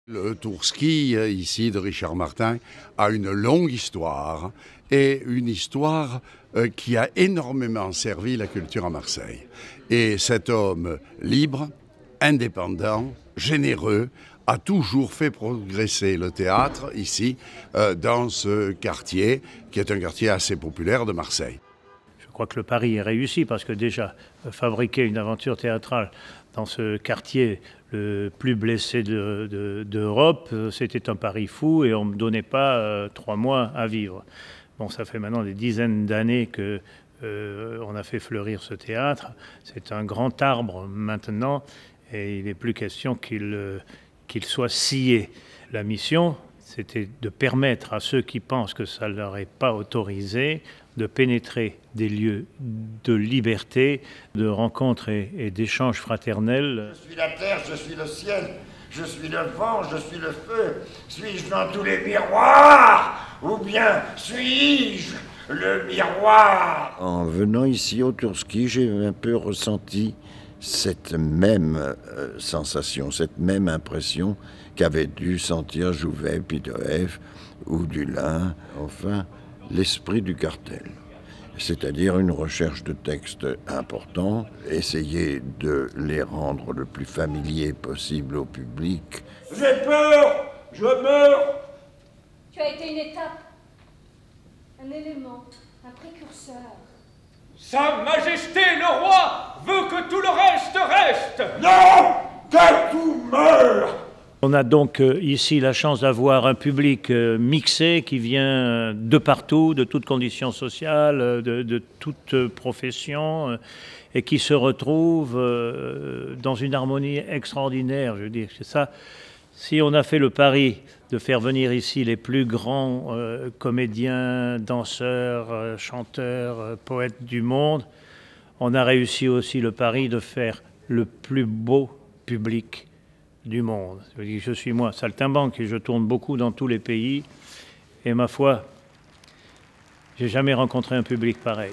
Le tour-ski, ici, de Richard Martin, a une longue histoire et une histoire qui a énormément servi la culture à Marseille. Et cet homme libre, indépendant, généreux, a toujours fait progresser le théâtre ici, dans ce quartier, qui est un quartier assez populaire de Marseille. Je crois que le pari est réussi parce que déjà, fabriquer une aventure théâtrale dans ce quartier le plus blessé d'Europe, c'était un pari fou et on ne me donnait pas 3 mois à vivre. Bon, ça fait maintenant des dizaines d'années que on a fait fleurir ce théâtre. C'est un grand arbre maintenant et il n'est plus question qu'il soit scié. La mission, c'était de permettre à ceux qui pensent que ça ne leur est pas autorisé de pénétrer des lieux de liberté, de rencontres et d'échanges fraternels. Je suis la terre, je suis le ciel, je suis le vent, je suis le feu. Suis-je dans tous les miroirs? Ou bien suis-je le miroir? En venant ici au Tour-Ski, j'ai un peu ressenti cette même sensation, cette même impression qu'avaient dû sentir Jouvet, Pidoev ou Dulin, enfin l'esprit du cartel. C'est-à-dire une recherche de textes importants, essayer de les rendre le plus familiers possible au public. J'ai peur, je meurs. Tu as été une étape, un élément, un précurseur. Sa Majesté le Roi veut que tout le reste reste. Non, que tout meure. On a donc ici la chance d'avoir un public mixé qui vient de partout, de toutes conditions sociales, de toutes professions, et qui se retrouve dans une harmonie extraordinaire. Je veux dire, c'est ça. Si on a fait le pari de faire venir ici les plus grands comédiens, danseurs, chanteurs, poètes du monde, on a réussi aussi le pari de faire le plus beau public du monde. Je suis moi, saltimbanque, et je tourne beaucoup dans tous les pays. Et ma foi, j'ai jamais rencontré un public pareil.